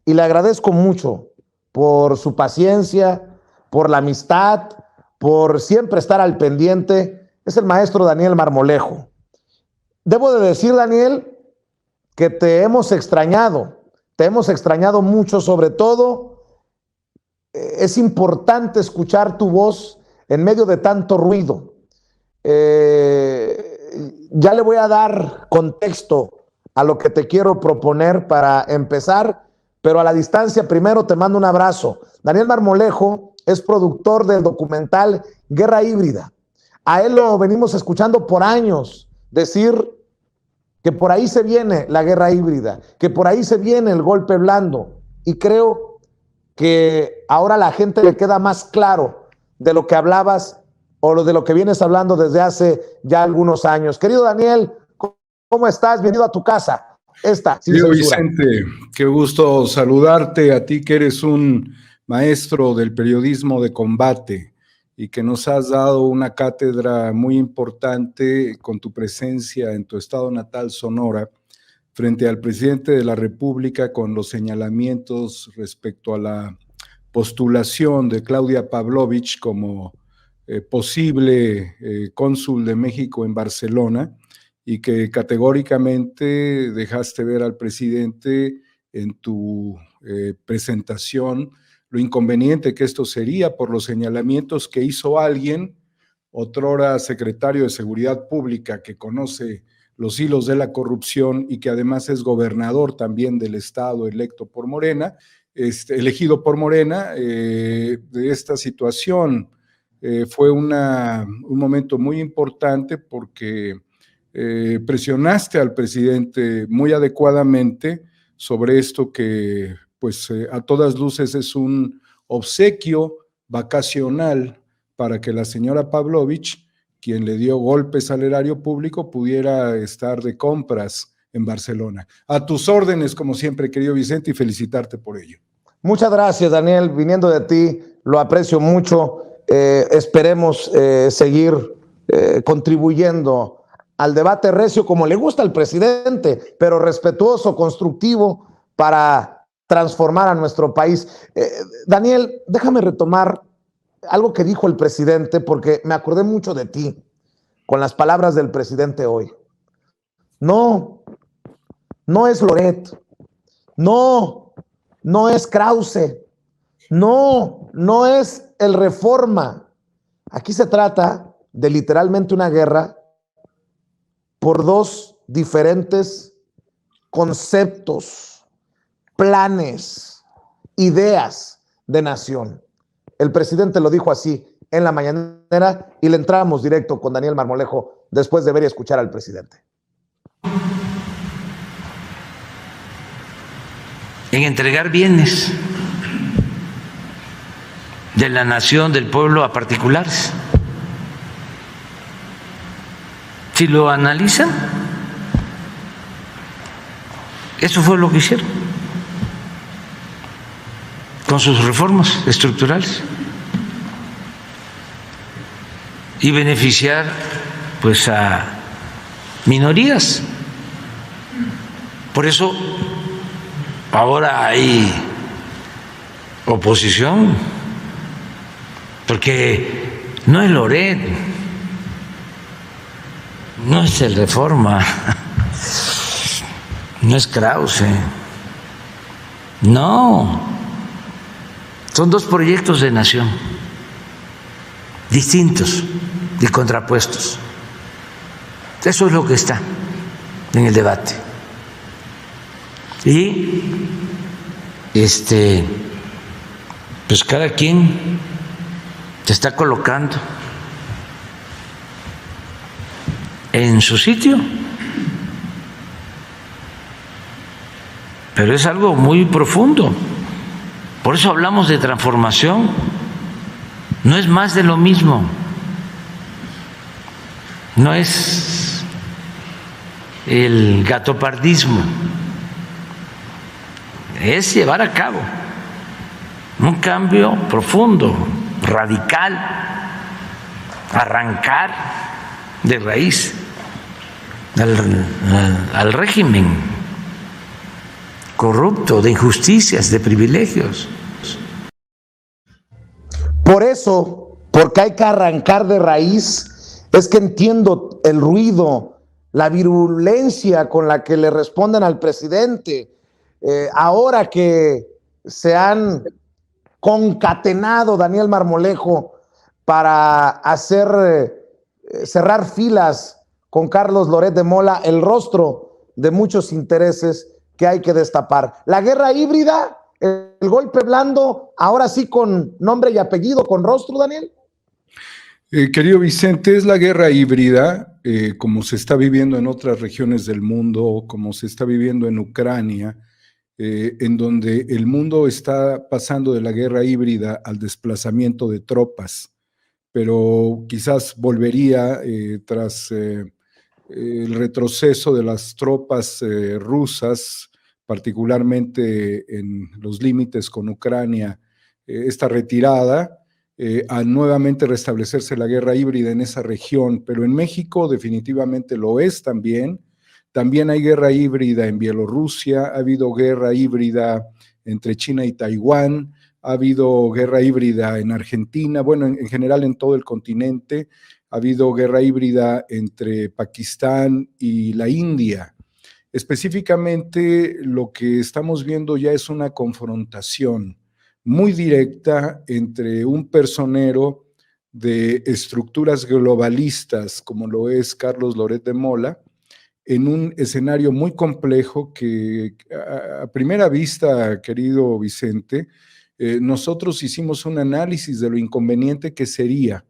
y le agradezco mucho por su paciencia, por la amistad, por siempre estar al pendiente, es el maestro Daniel Marmolejo. Debo de decir, Daniel, que te hemos extrañado mucho, sobre todo es importante escuchar tu voz en medio de tanto ruido. Ya le voy a dar contexto a lo que te quiero proponer para empezar, pero a la distancia primero te mando un abrazo. Daniel Marmolejo es productor del documental Guerra Híbrida. A él lo venimos escuchando por años decir que por ahí se viene la guerra híbrida, que por ahí se viene el golpe blando, y creo que ahora a la gente le queda más claro de lo que hablabas o de lo que vienes hablando desde hace ya algunos años. Querido Daniel, ¿cómo estás? Bienvenido a tu casa. Querido Vicente, qué gusto saludarte, a ti que eres un maestro del periodismo de combate y que nos has dado una cátedra muy importante con tu presencia en tu estado natal, Sonora, frente al presidente de la República con los señalamientos respecto a la postulación de Claudia Pavlovich como posible cónsul de México en Barcelona, y que categóricamente dejaste ver al presidente en tu presentación lo inconveniente que esto sería por los señalamientos que hizo alguien, otrora secretario de Seguridad Pública, que conoce los hilos de la corrupción y que además es gobernador también del estado elegido por Morena, de esta situación. Fue un momento muy importante porque presionaste al presidente muy adecuadamente sobre esto que pues a todas luces es un obsequio vacacional para que la señora Pavlovich, quien le dio golpes al erario público, pudiera estar de compras en Barcelona. A tus órdenes, como siempre, querido Vicente, y felicitarte por ello. Muchas gracias, Daniel. Viniendo de ti, lo aprecio mucho. Esperemos seguir contribuyendo al debate recio como le gusta al presidente, pero respetuoso, constructivo, para transformar a nuestro país. Daniel, déjame retomar algo que dijo el presidente, porque me acordé mucho de ti con las palabras del presidente hoy. No es Loret, no es Krause, no es el Reforma. Aquí se trata de literalmente una guerra por dos diferentes conceptos, planes, ideas de nación. El presidente lo dijo así en la mañanera y le entramos directo con Daniel Marmolejo después de ver y escuchar al presidente. En entregar bienes de la nación, del pueblo a particulares. Si lo analizan, eso fue lo que hicieron con sus reformas estructurales y beneficiar pues a minorías. Por eso ahora hay oposición, porque no es Loret, no es el Reforma, no es Krause, no, son dos proyectos de nación distintos y contrapuestos. Eso es lo que está en el debate. Y pues cada quien se está colocando en su sitio, pero es algo muy profundo. Por eso hablamos de transformación. No es más de lo mismo, no es el gatopardismo, es llevar a cabo un cambio profundo, radical, arrancar de raíz al régimen corrupto, de injusticias, de privilegios. Por eso, porque hay que arrancar de raíz, es que entiendo el ruido, la virulencia con la que le responden al presidente. Ahora que se han concatenado Daniel Marmolejo para cerrar filas con Carlos Loret de Mola, el rostro de muchos intereses que hay que destapar. La guerra híbrida, el golpe blando, ahora sí con nombre y apellido, con rostro, Daniel. Querido Vicente, es la guerra híbrida, como se está viviendo en otras regiones del mundo, como se está viviendo en Ucrania, en donde el mundo está pasando de la guerra híbrida al desplazamiento de tropas, pero quizás volvería tras el retroceso de las tropas rusas, particularmente en los límites con Ucrania, esta retirada, a nuevamente restablecerse la guerra híbrida en esa región, pero en México definitivamente lo es también. También hay guerra híbrida en Bielorrusia, ha habido guerra híbrida entre China y Taiwán, ha habido guerra híbrida en Argentina, bueno, en general en todo el continente, ha habido guerra híbrida entre Pakistán y la India. Específicamente lo que estamos viendo ya es una confrontación muy directa entre un personero de estructuras globalistas, como lo es Carlos Loret de Mola, en un escenario muy complejo que a primera vista, querido Vicente, nosotros hicimos un análisis de lo inconveniente que sería,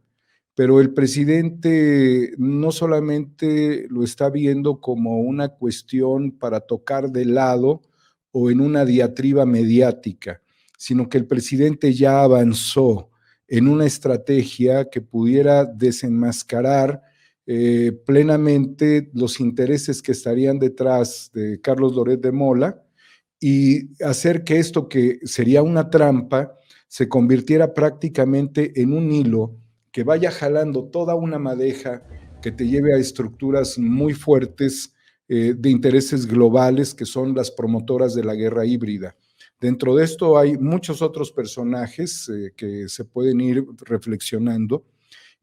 pero el presidente no solamente lo está viendo como una cuestión para tocar de lado o en una diatriba mediática, sino que el presidente ya avanzó en una estrategia que pudiera desenmascarar plenamente los intereses que estarían detrás de Carlos Loret de Mola y hacer que esto que sería una trampa se convirtiera prácticamente en un hilo que vaya jalando toda una madeja que te lleve a estructuras muy fuertes de intereses globales que son las promotoras de la guerra híbrida. Dentro de esto hay muchos otros personajes que se pueden ir reflexionando.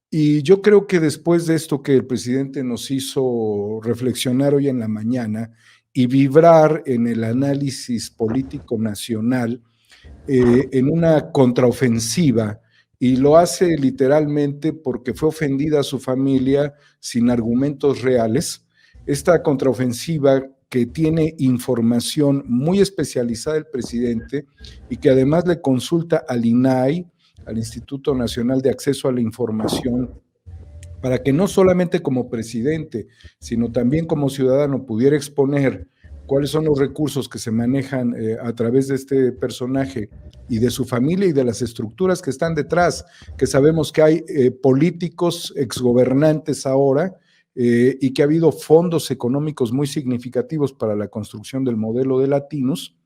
Y yo creo que después de esto que el presidente nos hizo reflexionar hoy en la mañana y vibrar en el análisis político nacional, en una contraofensiva, y lo hace literalmente porque fue ofendida a su familia sin argumentos reales, esta contraofensiva que tiene información muy especializada el presidente y que además le consulta al INAI, al Instituto Nacional de Acceso a la Información, para que no solamente como presidente, sino también como ciudadano pudiera exponer cuáles son los recursos que se manejan a través de este personaje y de su familia y de las estructuras que están detrás, que sabemos que hay políticos exgobernantes ahora y que ha habido fondos económicos muy significativos para la construcción del modelo de Latinos.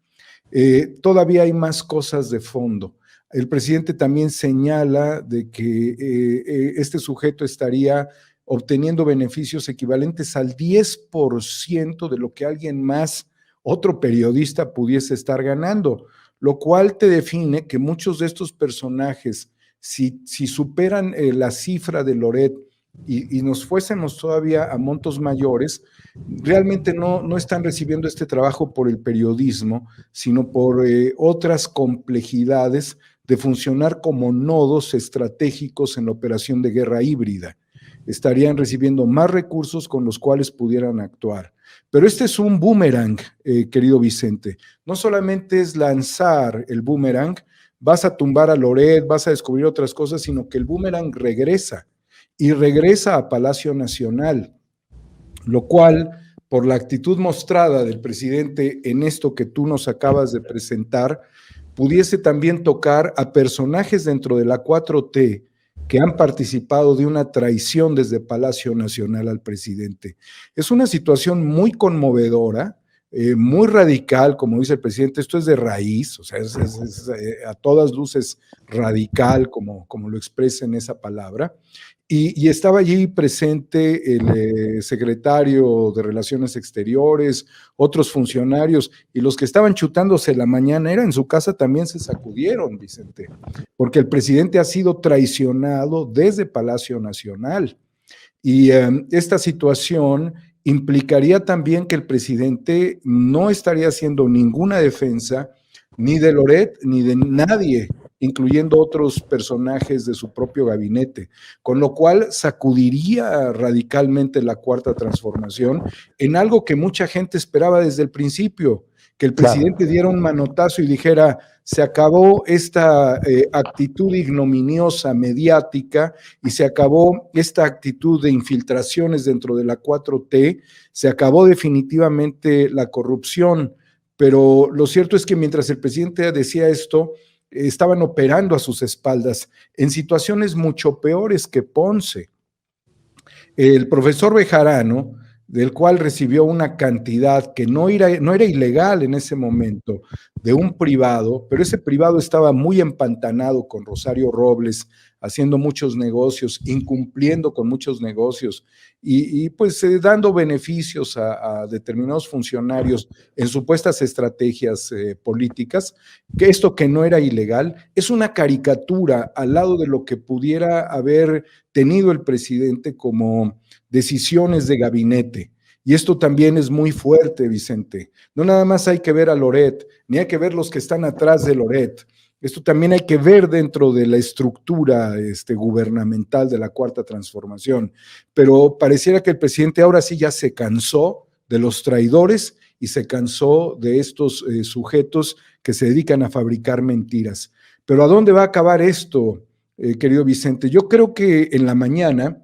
Todavía hay más cosas de fondo. El presidente también señala de que este sujeto estaría obteniendo beneficios equivalentes al 10% de lo que alguien más, otro periodista, pudiese estar ganando, lo cual te define que muchos de estos personajes, si superan la cifra de Loret y nos fuésemos todavía a montos mayores, realmente no están recibiendo este trabajo por el periodismo, sino por otras complejidades de funcionar como nodos estratégicos en la operación de guerra híbrida. Estarían recibiendo más recursos con los cuales pudieran actuar. Pero este es un boomerang, querido Vicente. No solamente es lanzar el boomerang, vas a tumbar a Loret, vas a descubrir otras cosas, sino que el boomerang regresa y regresa a Palacio Nacional, lo cual, por la actitud mostrada del presidente en esto que tú nos acabas de presentar, pudiese también tocar a personajes dentro de la 4T que han participado de una traición desde Palacio Nacional al presidente. Es una situación muy conmovedora, muy radical, como dice el presidente, esto es de raíz, o sea, es a todas luces radical, como lo expresa en esa palabra, Y estaba allí presente el secretario de Relaciones Exteriores, otros funcionarios, y los que estaban chutándose la mañanera en su casa también se sacudieron, Vicente, porque el presidente ha sido traicionado desde Palacio Nacional. Y esta situación implicaría también que el presidente no estaría haciendo ninguna defensa ni de Loret ni de nadie, incluyendo otros personajes de su propio gabinete, con lo cual sacudiría radicalmente la Cuarta Transformación en algo que mucha gente esperaba desde el principio, que el presidente diera un manotazo y dijera, se acabó esta actitud ignominiosa mediática y se acabó esta actitud de infiltraciones dentro de la 4T, se acabó definitivamente la corrupción, pero lo cierto es que mientras el presidente decía esto, estaban operando a sus espaldas en situaciones mucho peores que Ponce. El profesor Bejarano, del cual recibió una cantidad que no era ilegal en ese momento, de un privado, pero ese privado estaba muy empantanado con Rosario Robles, haciendo muchos negocios, incumpliendo con muchos negocios y pues dando beneficios a determinados funcionarios en supuestas estrategias políticas, que esto que no era ilegal es una caricatura al lado de lo que pudiera haber tenido el presidente como decisiones de gabinete. Y esto también es muy fuerte, Vicente. No nada más hay que ver a Loret, ni hay que ver los que están atrás de Loret. Esto también hay que ver dentro de la estructura gubernamental de la Cuarta Transformación. Pero pareciera que el presidente ahora sí ya se cansó de los traidores y se cansó de estos sujetos que se dedican a fabricar mentiras. Pero ¿a dónde va a acabar esto, querido Vicente? Yo creo que en la mañana,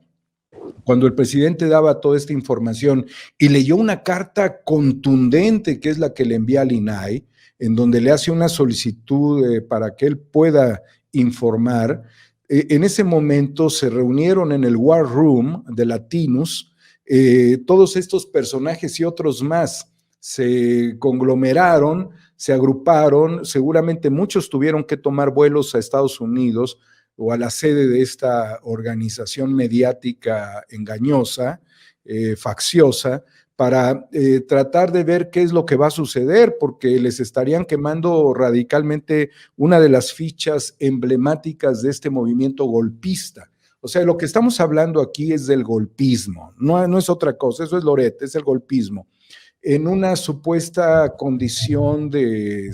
cuando el presidente daba toda esta información y leyó una carta contundente, que es la que le envía al INAI, en donde le hace una solicitud para que él pueda informar, en ese momento se reunieron en el War Room de Latinus, todos estos personajes y otros más se conglomeraron, se agruparon, seguramente muchos tuvieron que tomar vuelos a Estados Unidos o a la sede de esta organización mediática engañosa, facciosa, para tratar de ver qué es lo que va a suceder, porque les estarían quemando radicalmente una de las fichas emblemáticas de este movimiento golpista. O sea, lo que estamos hablando aquí es del golpismo, no es otra cosa, eso es Loret, es el golpismo. En una supuesta condición de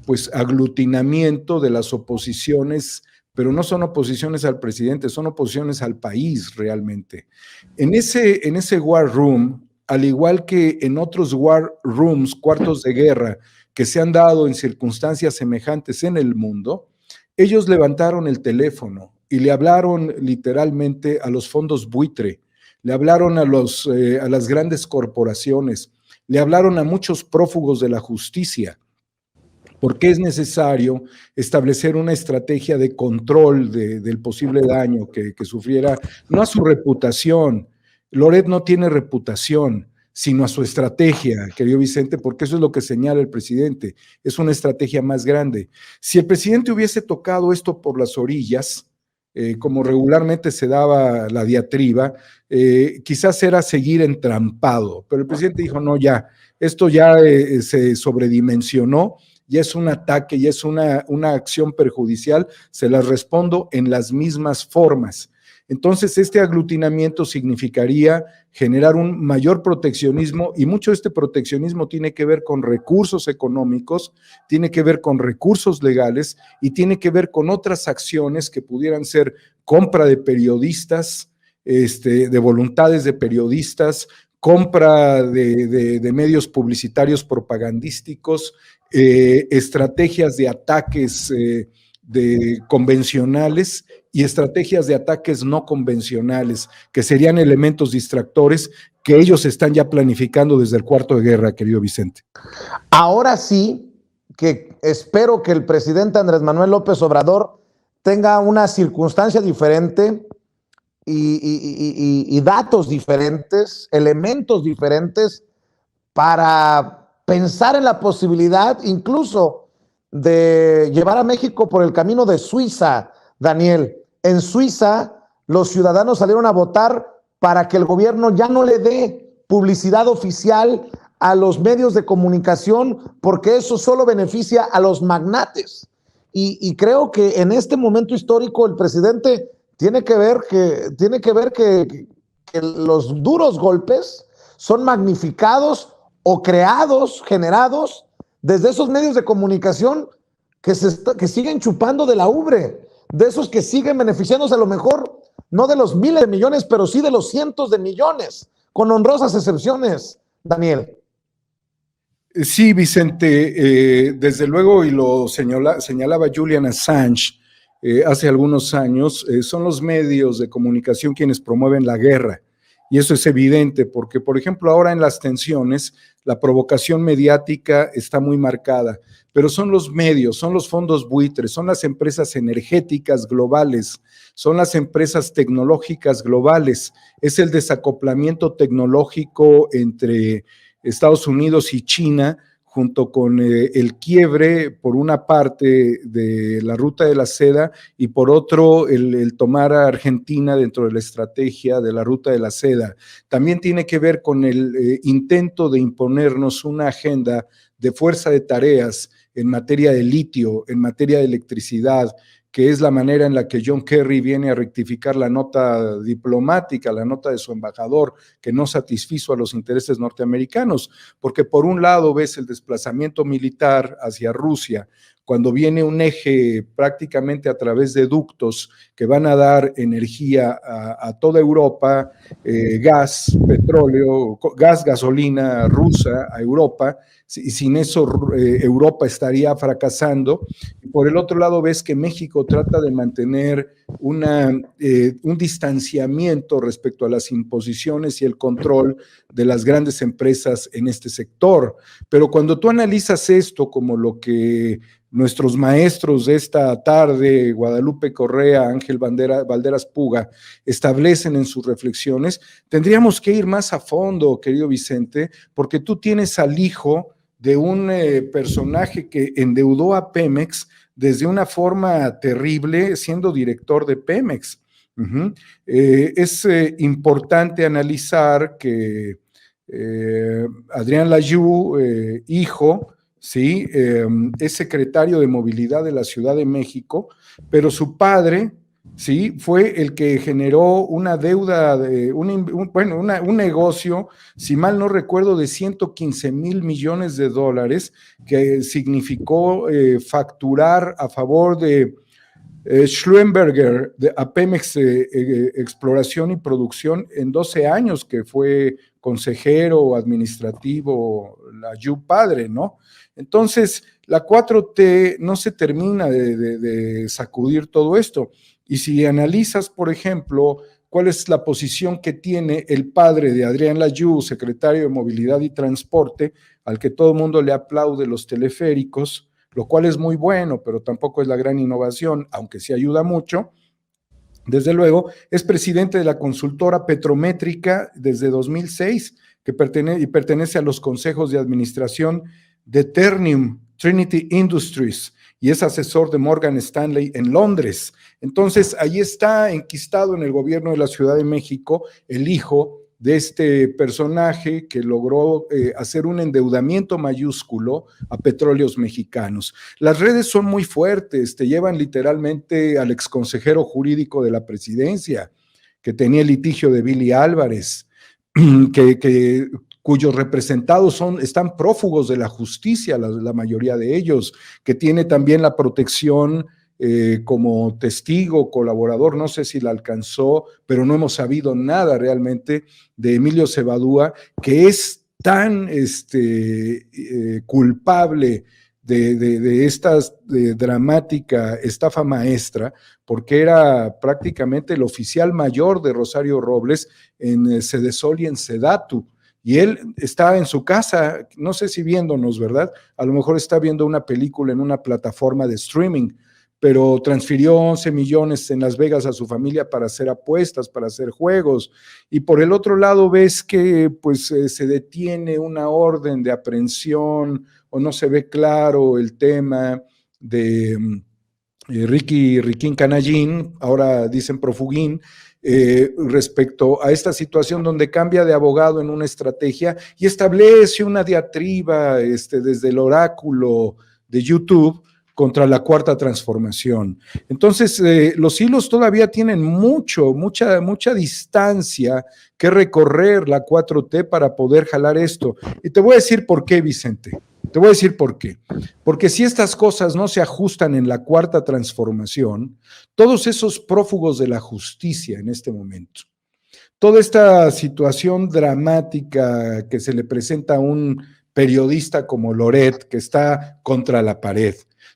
pues aglutinamiento de las oposiciones, pero no son oposiciones al presidente, son oposiciones al país realmente. En ese War Room, al igual que en otros War Rooms, cuartos de guerra, que se han dado en circunstancias semejantes en el mundo, ellos levantaron el teléfono y le hablaron literalmente a los fondos buitre, le hablaron a las grandes corporaciones, le hablaron a muchos prófugos de la justicia, porque es necesario establecer una estrategia de control del posible daño que sufriera, no a su reputación. Loret no tiene reputación, sino a su estrategia, querido Vicente, porque eso es lo que señala el presidente, es una estrategia más grande. Si el presidente hubiese tocado esto por las orillas, como regularmente se daba la diatriba, quizás era seguir entrampado, pero el presidente dijo, no, ya, esto ya se sobredimensionó, ya es un ataque, ya es una acción perjudicial, se las respondo en las mismas formas. Entonces, este aglutinamiento significaría generar un mayor proteccionismo y mucho de este proteccionismo tiene que ver con recursos económicos, tiene que ver con recursos legales y tiene que ver con otras acciones que pudieran ser compra de periodistas, de voluntades de periodistas, compra de medios publicitarios propagandísticos, estrategias de ataques convencionales y estrategias de ataques no convencionales, que serían elementos distractores que ellos están ya planificando desde el cuarto de guerra, querido Vicente. Ahora sí que espero que el presidente Andrés Manuel López Obrador tenga una circunstancia diferente y datos diferentes, elementos diferentes para pensar en la posibilidad incluso de llevar a México por el camino de Suiza, Daniel. En Suiza los ciudadanos salieron a votar para que el gobierno ya no le dé publicidad oficial a los medios de comunicación, porque eso solo beneficia a los magnates. Y creo que en este momento histórico el presidente tiene que ver que los duros golpes son magnificados o creados, generados desde esos medios de comunicación que siguen chupando de la ubre, de esos que siguen beneficiándose a lo mejor, no de los miles de millones, pero sí de los cientos de millones, con honrosas excepciones, Daniel. Sí, Vicente, desde luego, y lo señalaba Julian Assange hace algunos años, son los medios de comunicación quienes promueven la guerra. Y eso es evidente porque, por ejemplo, ahora en las tensiones, la provocación mediática está muy marcada, pero son los medios, son los fondos buitres, son las empresas energéticas globales, son las empresas tecnológicas globales, es el desacoplamiento tecnológico entre Estados Unidos y China, junto con el quiebre, por una parte, de la ruta de la seda y por otro, el tomar a Argentina dentro de la estrategia de la ruta de la seda. También tiene que ver con el intento de imponernos una agenda de fuerza de tareas en materia de litio, en materia de electricidad, que es la manera en la que John Kerry viene a rectificar la nota diplomática, la nota de su embajador, que no satisfizo a los intereses norteamericanos, porque por un lado ves el desplazamiento militar hacia Rusia, cuando viene un eje prácticamente a través de ductos que van a dar energía a toda Europa, gas, petróleo, gas, gasolina rusa a Europa, y sin eso Europa estaría fracasando. Por el otro lado ves que México trata de mantener un distanciamiento respecto a las imposiciones y el control de las grandes empresas en este sector. Pero cuando tú analizas esto como lo que nuestros maestros de esta tarde, Guadalupe Correa, Ángel Valderas Puga, establecen en sus reflexiones, tendríamos que ir más a fondo, querido Vicente, porque tú tienes al hijo de un personaje que endeudó a Pemex desde una forma terrible, siendo director de Pemex. Es importante analizar que Adrián Layú, hijo, ¿sí? Es secretario de Movilidad de la Ciudad de México, pero su padre, ¿sí? Fue el que generó una deuda, un negocio, si mal no recuerdo, de 115 mil millones de dólares, que significó facturar a favor de Schlumberger, a Pemex Exploración y Producción, en 12 años que fue consejero administrativo, la Yu padre, ¿no? Entonces, la 4T no se termina de sacudir todo esto. Y si analizas, por ejemplo, cuál es la posición que tiene el padre de Adrián Layú, secretario de Movilidad y Transporte, al que todo el mundo le aplaude los teleféricos, lo cual es muy bueno, pero tampoco es la gran innovación, aunque sí ayuda mucho. Desde luego, es presidente de la consultora Petrométrica desde 2006, que pertenece a los consejos de administración de Ternium, Trinity Industries, y es asesor de Morgan Stanley en Londres. Entonces, ahí está enquistado en el gobierno de la Ciudad de México el hijo de este personaje que logró hacer un endeudamiento mayúsculo a petróleos mexicanos. Las redes son muy fuertes, te llevan literalmente al exconsejero jurídico de la presidencia, que tenía el litigio de Billy Álvarez, cuyos representados están prófugos de la justicia, la mayoría de ellos, que tiene también la protección como testigo, colaborador, no sé si la alcanzó, pero no hemos sabido nada realmente de Emilio Cebadúa, que es tan culpable de esta dramática estafa maestra, porque era prácticamente el oficial mayor de Rosario Robles en Sedesol y en Sedatu. Y él está en su casa, no sé si viéndonos, ¿verdad? A lo mejor está viendo una película en una plataforma de streaming, pero transfirió 11 millones en Las Vegas a su familia para hacer apuestas, para hacer juegos. Y por el otro lado ves que pues, se detiene una orden de aprehensión o no se ve claro el tema de Riquín Canallín, ahora dicen Profugín, respecto a esta situación donde cambia de abogado en una estrategia y establece una diatriba desde el oráculo de YouTube contra la Cuarta Transformación. Entonces, los hilos todavía tienen mucha distancia que recorrer la 4T para poder jalar esto. Y te voy a decir por qué, Vicente. Te voy a decir por qué. Porque si estas cosas no se ajustan en la Cuarta Transformación, todos esos prófugos de la justicia en este momento, toda esta situación dramática que se le presenta a un periodista como Loret, que está contra la pared,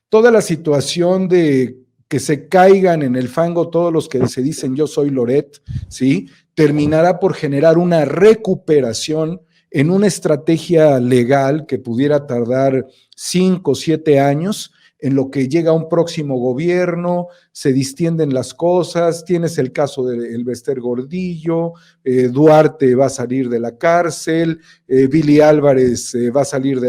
toda la situación de que se caigan en el fango todos los que se dicen yo soy Loret, ¿sí? Terminará por generar una recuperación en una estrategia legal que pudiera tardar 5 o 7 años, en lo que llega un próximo gobierno, se distienden las cosas, tienes el caso de Elbester Gordillo, Duarte va a salir de la cárcel, Billy Álvarez va a salir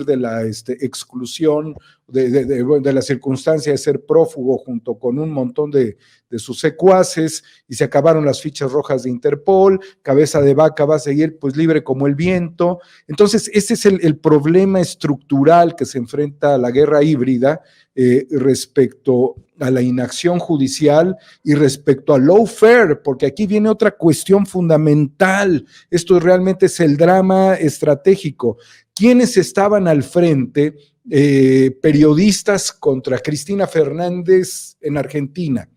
de la exclusión, de la circunstancia de ser prófugo junto con un montón de sus secuaces, y se acabaron las fichas rojas de Interpol, Cabeza de Vaca va a seguir pues libre como el viento. Entonces ese es el problema estructural que se enfrenta a la guerra híbrida respecto a la inacción judicial y respecto al lawfare, porque aquí viene otra cuestión fundamental. Esto realmente es el drama estratégico. ¿Quiénes estaban al frente? Periodistas contra Cristina Fernández en Argentina.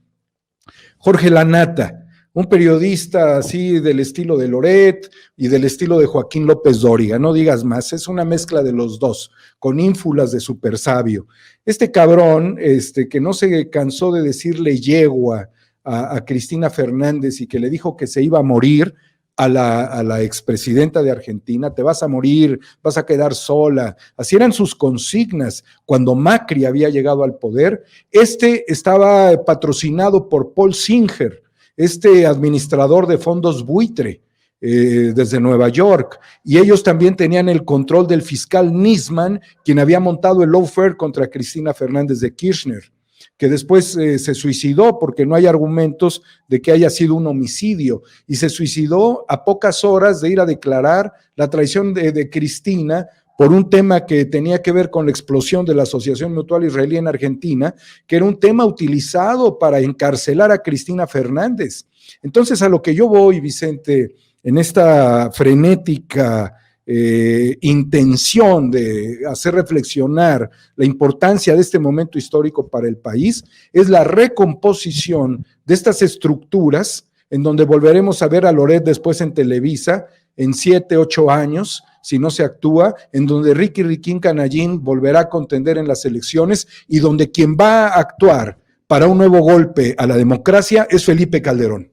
Jorge Lanata, un periodista así del estilo de Loret y del estilo de Joaquín López Dóriga, no digas más, es una mezcla de los dos, con ínfulas de super sabio. Este cabrón, que no se cansó de decirle yegua a Cristina Fernández y que le dijo que se iba a morir a la expresidenta de Argentina, te vas a morir, vas a quedar sola. Así eran sus consignas cuando Macri había llegado al poder. Estaba patrocinado por Paul Singer, administrador de fondos buitre desde Nueva York, y ellos también tenían el control del fiscal Nisman, quien había montado el lawfare contra Cristina Fernández de Kirchner, que después se suicidó porque no hay argumentos de que haya sido un homicidio, y se suicidó a pocas horas de ir a declarar la traición de Cristina por un tema que tenía que ver con la explosión de la Asociación Mutual Israelí en Argentina, que era un tema utilizado para encarcelar a Cristina Fernández. Entonces, a lo que yo voy, Vicente, en esta frenética intención de hacer reflexionar la importancia de este momento histórico para el país, es la recomposición de estas estructuras, en donde volveremos a ver a Loret después en Televisa, en 7, 8 años, si no se actúa, en donde Riquín Canallín volverá a contender en las elecciones, y donde quien va a actuar para un nuevo golpe a la democracia es Felipe Calderón.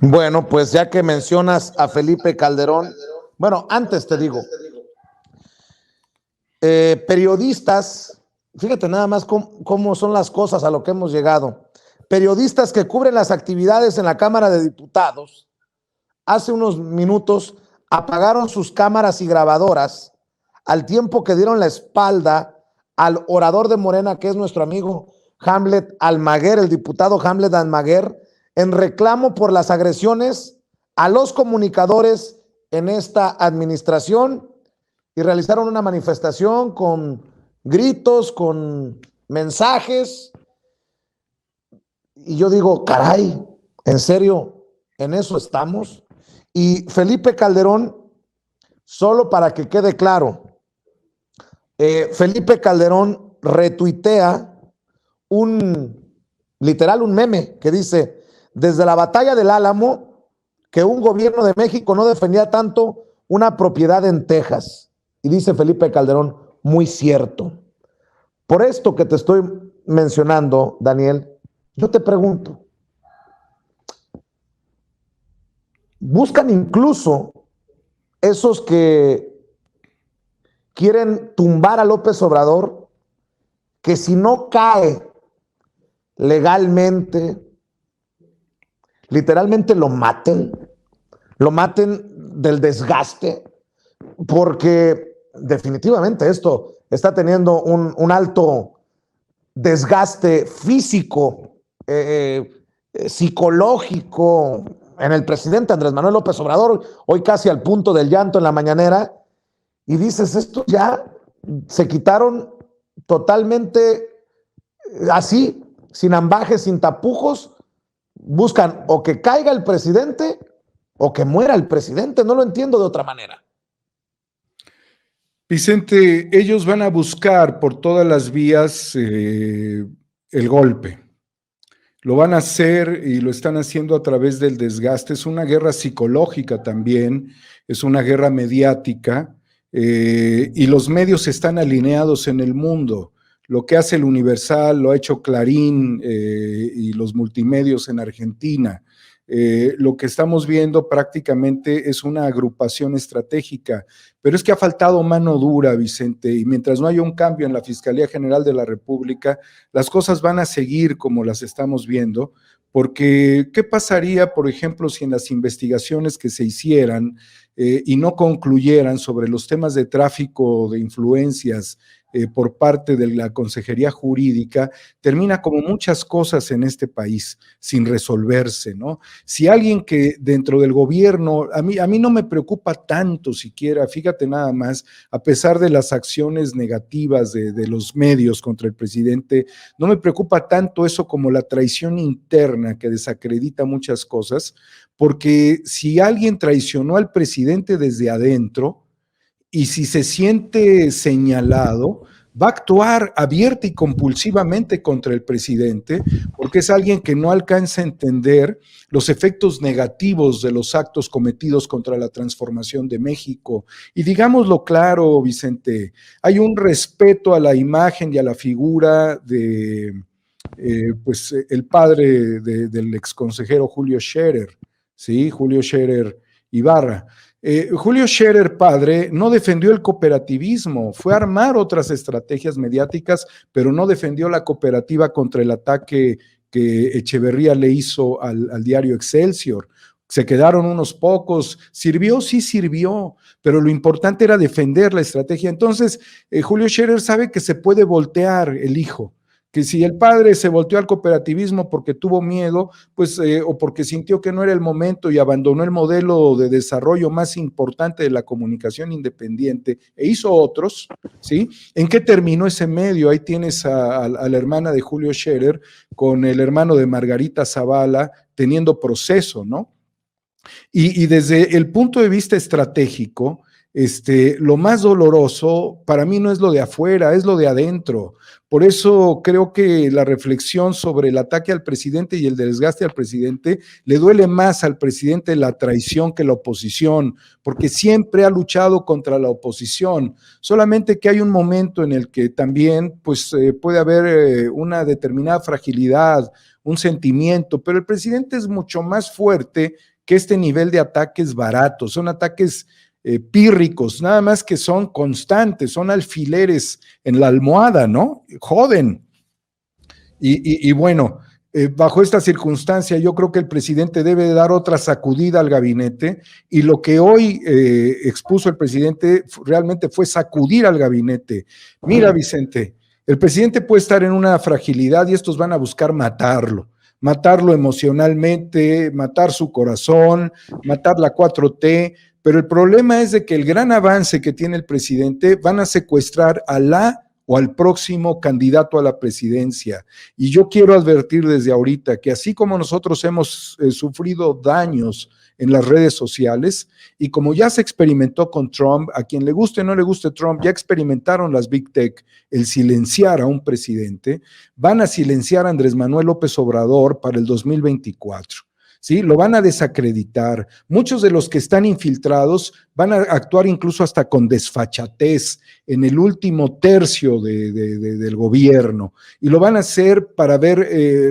Bueno, pues ya que mencionas a Felipe Calderón, bueno, antes te digo, periodistas, fíjate nada más cómo son las cosas a lo que hemos llegado. Periodistas que cubren las actividades en la Cámara de Diputados, hace unos minutos apagaron sus cámaras y grabadoras al tiempo que dieron la espalda al orador de Morena, que es nuestro amigo Hamlet Almaguer, el diputado Hamlet Almaguer, en reclamo por las agresiones a los comunicadores en esta administración, y realizaron una manifestación con gritos, con mensajes, y yo digo, caray, ¿en serio? ¿En eso estamos? Y Felipe Calderón, solo para que quede claro, Felipe Calderón retuitea literal un meme que dice: desde la batalla del Álamo, que un gobierno de México no defendía tanto una propiedad en Texas. Y dice Felipe Calderón, muy cierto. Por esto que te estoy mencionando, Daniel, yo te pregunto, buscan incluso esos que quieren tumbar a López Obrador, que si no cae legalmente, literalmente lo maten del desgaste, porque definitivamente esto está teniendo un alto desgaste físico, psicológico en el presidente Andrés Manuel López Obrador, hoy casi al punto del llanto en la mañanera, y dices, esto ya se quitaron totalmente así, sin ambajes, sin tapujos, buscan o que caiga el presidente o que muera el presidente, no lo entiendo de otra manera. Vicente, ellos van a buscar por todas las vías el golpe. Lo van a hacer y lo están haciendo a través del desgaste. Es una guerra psicológica también, es una guerra mediática, y los medios están alineados en el mundo. Lo que hace el Universal lo ha hecho Clarín y los multimedios en Argentina. Lo que estamos viendo prácticamente es una agrupación estratégica, pero es que ha faltado mano dura, Vicente, y mientras no haya un cambio en la Fiscalía General de la República, las cosas van a seguir como las estamos viendo, porque ¿qué pasaría, por ejemplo, si en las investigaciones que se hicieran y no concluyeran sobre los temas de tráfico de influencias por parte de la Consejería Jurídica, termina como muchas cosas en este país, sin resolverse, ¿no? Si alguien que dentro del gobierno, a mí no me preocupa tanto siquiera, fíjate nada más, a pesar de las acciones negativas de los medios contra el presidente, no me preocupa tanto eso como la traición interna que desacredita muchas cosas, porque si alguien traicionó al presidente desde adentro, y si se siente señalado, va a actuar abierta y compulsivamente contra el presidente, porque es alguien que no alcanza a entender los efectos negativos de los actos cometidos contra la transformación de México. Y digámoslo claro, Vicente, hay un respeto a la imagen y a la figura de pues el padre del exconsejero Julio Scherer, ¿sí? Julio Scherer Ibarra. Julio Scherer, padre, no defendió el cooperativismo, fue a armar otras estrategias mediáticas, pero no defendió la cooperativa contra el ataque que Echeverría le hizo al diario Excelsior. Se quedaron unos pocos, sirvió, sí sirvió, pero lo importante era defender la estrategia. Entonces, Julio Scherer sabe que se puede voltear el hijo, que si el padre se volteó al cooperativismo porque tuvo miedo, pues, o porque sintió que no era el momento y abandonó el modelo de desarrollo más importante de la comunicación independiente e hizo otros, ¿sí? ¿En qué terminó ese medio? Ahí tienes a la hermana de Julio Scherer con el hermano de Margarita Zavala teniendo proceso, ¿no? Y desde el punto de vista estratégico, lo más doloroso para mí no es lo de afuera, es lo de adentro. Por eso creo que la reflexión sobre el ataque al presidente y el desgaste al presidente le duele más al presidente la traición que la oposición, porque siempre ha luchado contra la oposición, solamente que hay un momento en el que también pues, puede haber una determinada fragilidad, un sentimiento, pero el presidente es mucho más fuerte que este nivel de ataques baratos, son ataques pírricos, nada más que son constantes, son alfileres en la almohada, ¿no? Joden. Y bueno, bajo esta circunstancia yo creo que el presidente debe dar otra sacudida al gabinete y lo que hoy expuso el presidente realmente fue sacudir al gabinete. Mira, Vicente, el presidente puede estar en una fragilidad y estos van a buscar matarlo emocionalmente, matar su corazón, matar la 4T, pero el problema es de que el gran avance que tiene el presidente van a secuestrar a la o al próximo candidato a la presidencia. Y yo quiero advertir desde ahorita que así como nosotros hemos sufrido daños en las redes sociales, y como ya se experimentó con Trump, a quien le guste o no le guste Trump, ya experimentaron las Big Tech el silenciar a un presidente, van a silenciar a Andrés Manuel López Obrador para el 2024. ¿Sí? Lo van a desacreditar. Muchos de los que están infiltrados van a actuar incluso hasta con desfachatez en el último tercio del gobierno y lo van a hacer para ver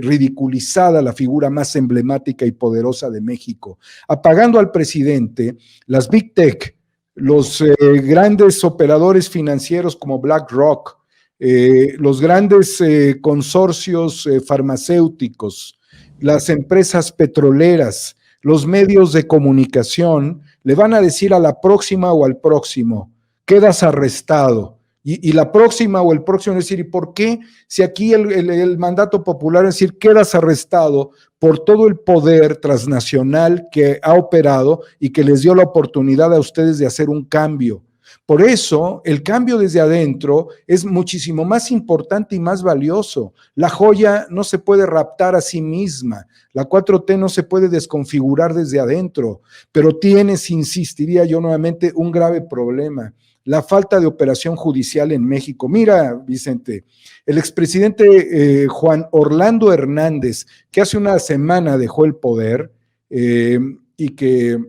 ridiculizada la figura más emblemática y poderosa de México. Apagando al presidente, las Big Tech, los grandes operadores financieros como BlackRock, los grandes consorcios farmacéuticos, las empresas petroleras, los medios de comunicación, le van a decir a la próxima o al próximo, quedas arrestado. Y la próxima o el próximo es decir, ¿y por qué? Si aquí el mandato popular es decir, quedas arrestado por todo el poder transnacional que ha operado y que les dio la oportunidad a ustedes de hacer un cambio. Por eso, el cambio desde adentro es muchísimo más importante y más valioso. La joya no se puede raptar a sí misma. La 4T no se puede desconfigurar desde adentro, pero tienes, insistiría yo nuevamente, un grave problema. La falta de operación judicial en México. Mira, Vicente, el expresidente Juan Orlando Hernández, que hace una semana dejó el poder y que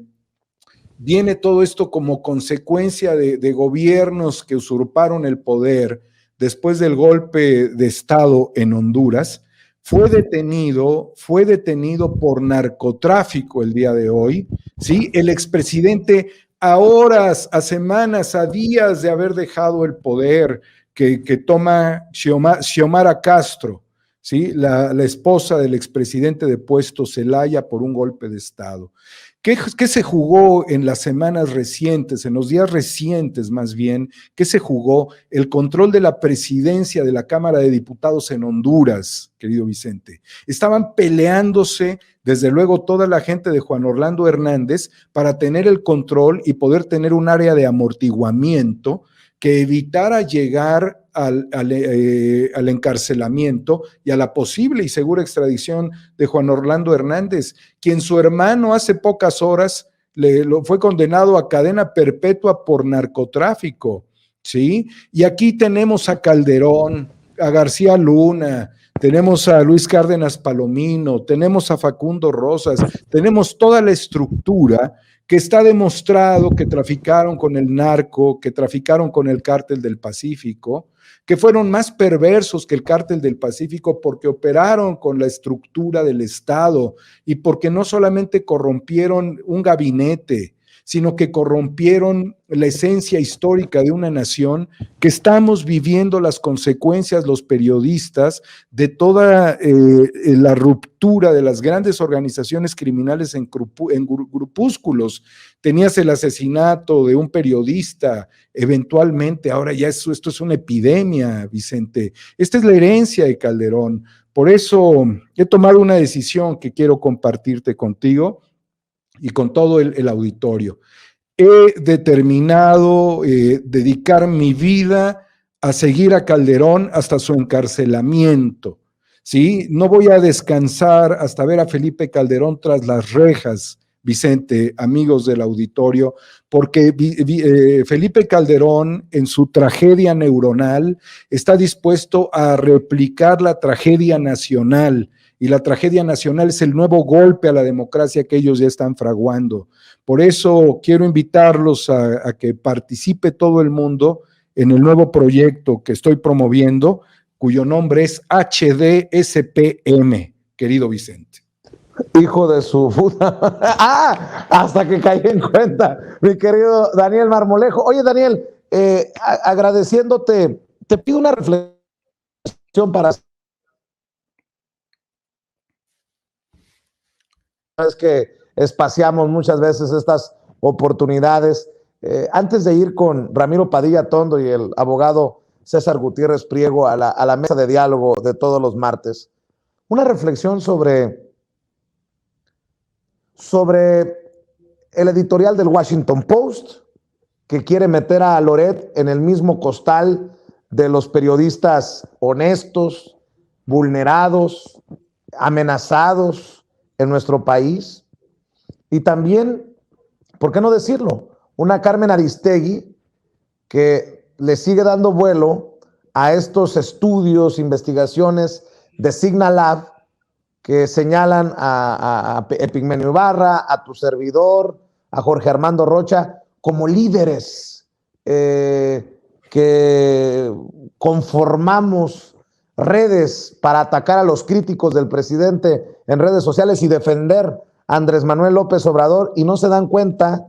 viene todo esto como consecuencia de gobiernos que usurparon el poder después del golpe de Estado en Honduras, fue detenido por narcotráfico el día de hoy, ¿sí? El expresidente a horas, a semanas, a días de haber dejado el poder que toma Xiomara Castro, ¿sí? La esposa del expresidente depuesto Zelaya por un golpe de Estado. ¿Qué se jugó en las semanas recientes, en los días recientes más bien? ¿Qué se jugó? El control de la presidencia de la Cámara de Diputados en Honduras, querido Vicente. Estaban peleándose, desde luego, toda la gente de Juan Orlando Hernández para tener el control y poder tener un área de amortiguamiento que evitara llegar al encarcelamiento y a la posible y segura extradición de Juan Orlando Hernández, quien su hermano hace pocas horas fue condenado a cadena perpetua por narcotráfico, ¿sí? Y aquí tenemos a Calderón, a García Luna, tenemos a Luis Cárdenas Palomino, tenemos a Facundo Rosas, tenemos toda la estructura que está demostrado que traficaron con el narco, que traficaron con el cártel del Pacífico, que fueron más perversos que el cártel del Pacífico porque operaron con la estructura del Estado y porque no solamente corrompieron un gabinete, sino que corrompieron la esencia histórica de una nación, que estamos viviendo las consecuencias, los periodistas, de toda la ruptura de las grandes organizaciones criminales en grupúsculos. Tenías el asesinato de un periodista, eventualmente, ahora ya esto es una epidemia, Vicente. Esta es la herencia de Calderón. Por eso he tomado una decisión que quiero compartirte contigo y con todo el auditorio. He determinado dedicar mi vida a seguir a Calderón hasta su encarcelamiento, ¿sí? No voy a descansar hasta ver a Felipe Calderón tras las rejas, Vicente, amigos del auditorio, porque Felipe Calderón, en su tragedia neuronal, está dispuesto a replicar la tragedia nacional, y la tragedia nacional es el nuevo golpe a la democracia que ellos ya están fraguando. Por eso quiero invitarlos a que participe todo el mundo en el nuevo proyecto que estoy promoviendo, cuyo nombre es HDSPM, querido Vicente. Hijo de su puta. Hasta que caí en cuenta, mi querido Daniel Marmolejo. Oye, Daniel, agradeciéndote, te pido una reflexión para... Es que espaciamos muchas veces estas oportunidades. Antes de ir con Ramiro Padilla Tondo y el abogado César Gutiérrez Priego a la mesa de diálogo de todos los martes, una reflexión sobre el editorial del Washington Post, que quiere meter a Loret en el mismo costal de los periodistas honestos, vulnerados, amenazados en nuestro país. Y también, ¿por qué no decirlo? Una Carmen Aristegui que le sigue dando vuelo a estos estudios, investigaciones de Signalab que señalan a Epigmenio Ibarra, a tu servidor, a Jorge Armando Rocha, como líderes que conformamos redes para atacar a los críticos del presidente en redes sociales y defender a Andrés Manuel López Obrador, y no se dan cuenta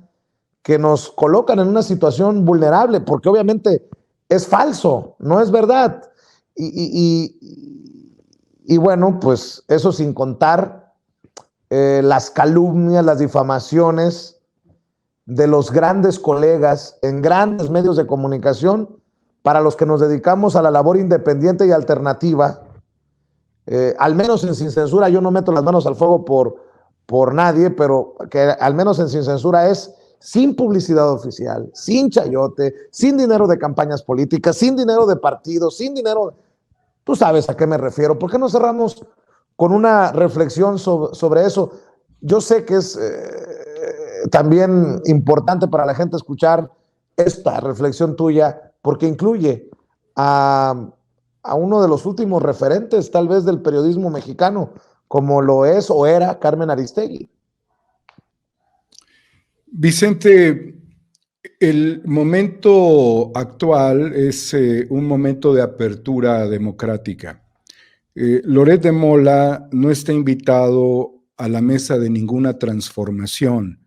que nos colocan en una situación vulnerable, porque obviamente es falso, no es verdad. Y bueno, pues eso sin contar las calumnias, las difamaciones de los grandes colegas en grandes medios de comunicación, para los que nos dedicamos a la labor independiente y alternativa, al menos en Sin Censura, yo no meto las manos al fuego por nadie, pero que al menos en Sin Censura es sin publicidad oficial, sin chayote, sin dinero de campañas políticas, sin dinero de partidos, sin dinero... Tú sabes a qué me refiero. ¿Por qué no cerramos con una reflexión sobre eso? Yo sé que es también importante para la gente escuchar esta reflexión tuya, porque incluye a uno de los últimos referentes, tal vez, del periodismo mexicano, como lo es o era Carmen Aristegui. Vicente, el momento actual es un momento de apertura democrática. Loret de Mola no está invitado a la mesa de ninguna transformación,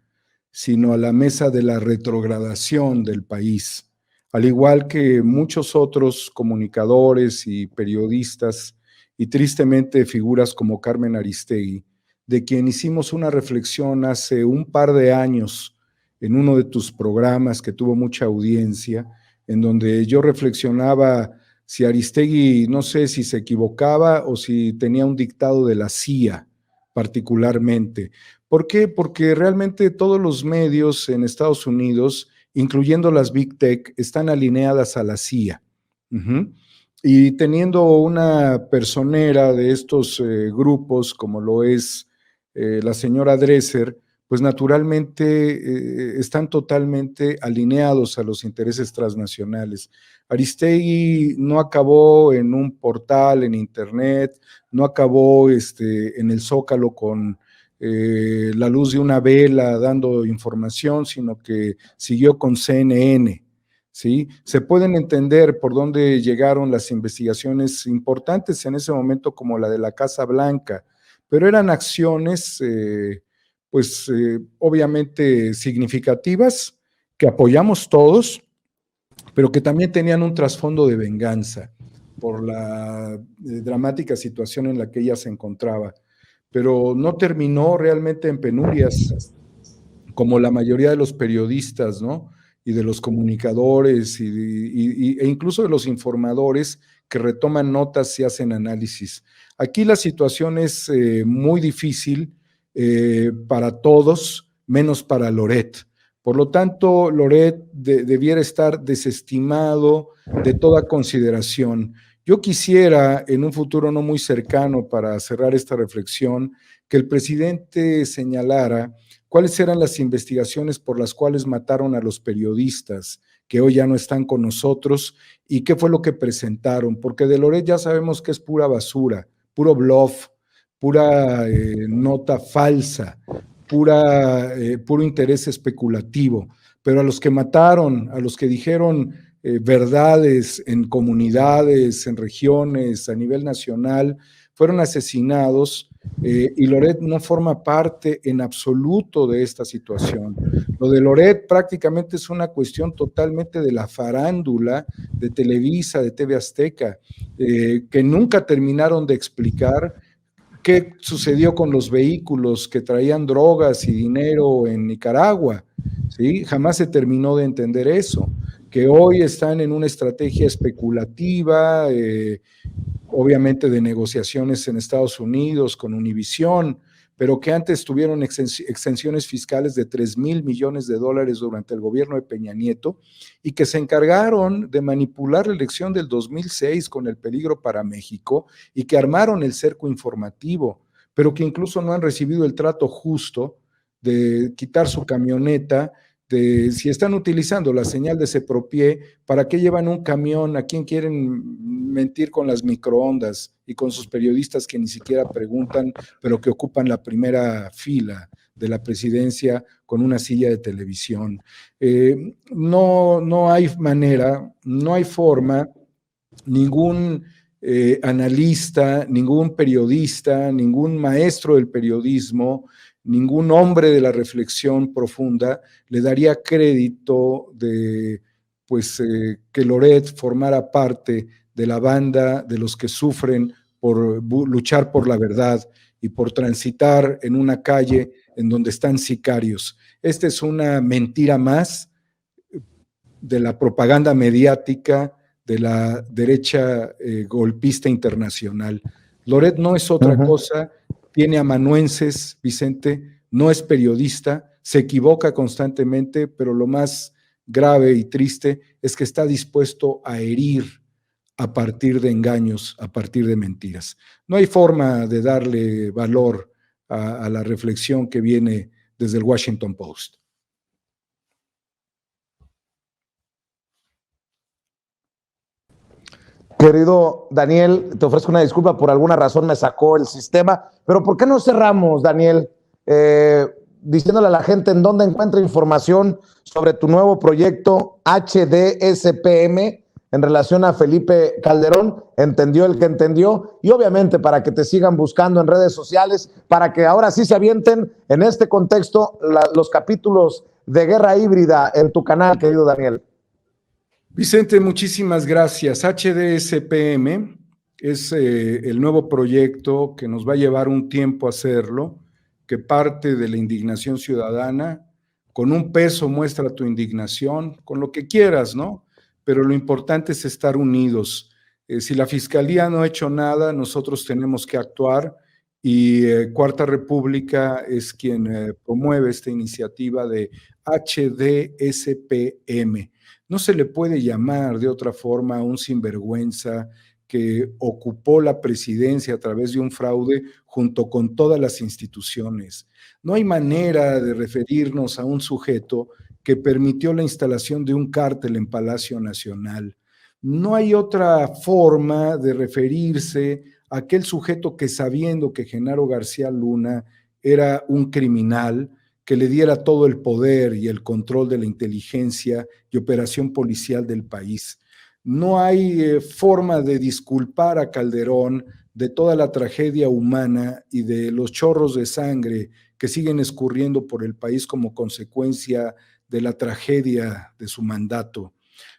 sino a la mesa de la retrogradación del país, al igual que muchos otros comunicadores y periodistas, y tristemente figuras como Carmen Aristegui, de quien hicimos una reflexión hace un par de años en uno de tus programas que tuvo mucha audiencia, en donde yo reflexionaba si Aristegui, no sé si se equivocaba o si tenía un dictado de la CIA particularmente. ¿Por qué? Porque realmente todos los medios en Estados Unidos, incluyendo las Big Tech, están alineadas a la CIA. Y teniendo una personera de estos grupos, como lo es la señora Dresser, pues naturalmente están totalmente alineados a los intereses transnacionales. Aristegui no acabó en un portal en internet, no acabó en el Zócalo con la luz de una vela dando información, sino que siguió con CNN. ¿Sí? Se pueden entender por dónde llegaron las investigaciones importantes en ese momento, como la de la Casa Blanca, pero eran acciones obviamente significativas, que apoyamos todos, pero que también tenían un trasfondo de venganza por la dramática situación en la que ella se encontraba. Pero no terminó realmente en penurias, como la mayoría de los periodistas, ¿no? Y de los comunicadores e incluso de los informadores que retoman notas y hacen análisis. Aquí la situación es muy difícil para todos, menos para Loret. Por lo tanto, Loret debiera estar desestimado de toda consideración. Yo quisiera, en un futuro no muy cercano, para cerrar esta reflexión, que el presidente señalara cuáles eran las investigaciones por las cuales mataron a los periodistas que hoy ya no están con nosotros y qué fue lo que presentaron, porque de Loret ya sabemos que es pura basura, puro bluff, pura nota falsa, puro interés especulativo, pero a los que mataron, a los que dijeron verdades en comunidades, en regiones, a nivel nacional, fueron asesinados. Y Loret no forma parte en absoluto de esta situación. Lo de Loret prácticamente es una cuestión totalmente de la farándula de Televisa, de TV Azteca, que nunca terminaron de explicar qué sucedió con los vehículos que traían drogas y dinero en Nicaragua, ¿sí? Jamás se terminó de entender eso, que hoy están en una estrategia especulativa, obviamente de negociaciones en Estados Unidos con Univisión, pero que antes tuvieron exenciones fiscales de $3,000 millones durante el gobierno de Peña Nieto y que se encargaron de manipular la elección del 2006 con el peligro para México y que armaron el cerco informativo, pero que incluso no han recibido el trato justo de quitar su camioneta. Si están utilizando la señal de Sepropié, ¿para qué llevan un camión? ¿A quién quieren mentir con las microondas y con sus periodistas que ni siquiera preguntan, pero que ocupan la primera fila de la presidencia con una silla de televisión? No hay manera, no hay forma, ningún analista, ningún periodista, ningún maestro del periodismo, ningún hombre de la reflexión profunda le daría crédito de que Loret formara parte de la banda de los que sufren por luchar por la verdad y por transitar en una calle en donde están sicarios. Esta es una mentira más de la propaganda mediática, de la derecha golpista internacional. Loret no es otra cosa, tiene amanuenses, Vicente, no es periodista, se equivoca constantemente, pero lo más grave y triste es que está dispuesto a herir a partir de engaños, a partir de mentiras. No hay forma de darle valor a la reflexión que viene desde el Washington Post. Querido Daniel, te ofrezco una disculpa, por alguna razón me sacó el sistema, pero ¿por qué no cerramos, Daniel, diciéndole a la gente en dónde encuentra información sobre tu nuevo proyecto HDSPM en relación a Felipe Calderón? Entendió el que entendió, y obviamente para que te sigan buscando en redes sociales, para que ahora sí se avienten en este contexto los capítulos de Guerra Híbrida en tu canal, querido Daniel. Vicente, muchísimas gracias. HDSPM es el nuevo proyecto que nos va a llevar un tiempo hacerlo, que parte de la indignación ciudadana. Con un peso muestra tu indignación, con lo que quieras, ¿no? Pero lo importante es estar unidos. Si la Fiscalía no ha hecho nada, nosotros tenemos que actuar, y Cuarta República es quien promueve esta iniciativa de HDSPM. No se le puede llamar de otra forma a un sinvergüenza que ocupó la presidencia a través de un fraude junto con todas las instituciones. No hay manera de referirnos a un sujeto que permitió la instalación de un cártel en Palacio Nacional. No hay otra forma de referirse a aquel sujeto que, sabiendo que Genaro García Luna era un criminal, que le diera todo el poder y el control de la inteligencia y operación policial del país. No hay forma de disculpar a Calderón de toda la tragedia humana y de los chorros de sangre que siguen escurriendo por el país como consecuencia de la tragedia de su mandato.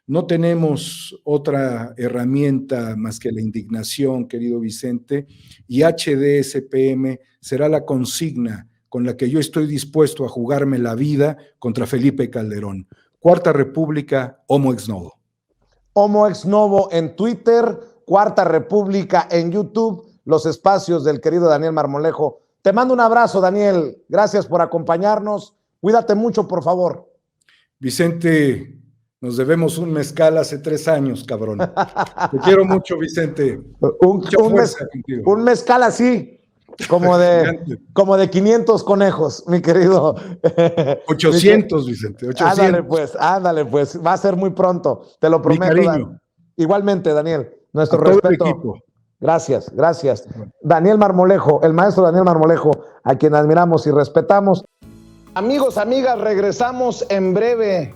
No tenemos otra herramienta más que la indignación, querido Vicente, y HDSPM será la consigna con la que yo estoy dispuesto a jugarme la vida contra Felipe Calderón. Cuarta República, homo ex novo. Homo ex novo en Twitter, Cuarta República en YouTube, los espacios del querido Daniel Marmolejo. Te mando un abrazo, Daniel. Gracias por acompañarnos. Cuídate mucho, por favor. Vicente, nos debemos un mezcal hace 3 años, cabrón. Te quiero mucho, Vicente. Un mezcal así, como de 500 conejos, mi querido. 800, Vicente, 800. Ándale pues, va a ser muy pronto, te lo prometo. Igualmente, Daniel, nuestro respeto. Gracias. Daniel Marmolejo, el maestro Daniel Marmolejo, a quien admiramos y respetamos. Amigos, amigas, regresamos en breve,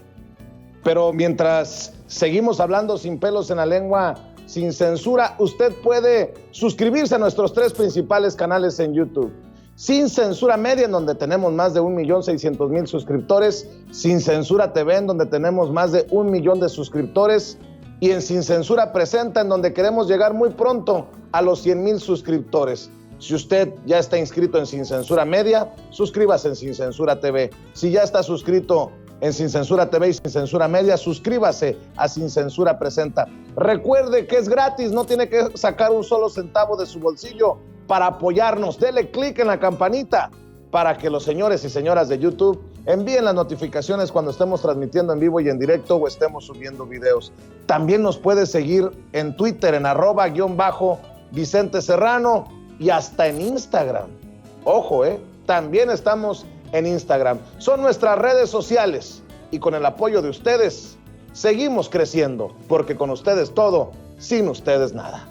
pero mientras seguimos hablando sin pelos en la lengua, sin censura, usted puede suscribirse a nuestros 3 principales canales en YouTube. Sin Censura Media, en donde tenemos más de 1,600,000 suscriptores, Sin Censura TV, en donde tenemos más de 1 millón de suscriptores, y en Sin Censura Presenta, en donde queremos llegar muy pronto a los 100,000 suscriptores. Si usted ya está inscrito en Sin Censura Media, suscríbase en Sin Censura TV. Si ya está suscrito en Sin Censura TV y Sin Censura Media, suscríbase a Sin Censura Presenta. Recuerde que es gratis, no tiene que sacar un solo centavo de su bolsillo para apoyarnos. Dele clic en la campanita para que los señores y señoras de YouTube envíen las notificaciones cuando estemos transmitiendo en vivo y en directo o estemos subiendo videos. También nos puede seguir en Twitter en @Vicente Serrano y hasta en Instagram. Ojo, también estamos en Instagram. Son nuestras redes sociales y con el apoyo de ustedes seguimos creciendo, porque con ustedes todo, sin ustedes nada.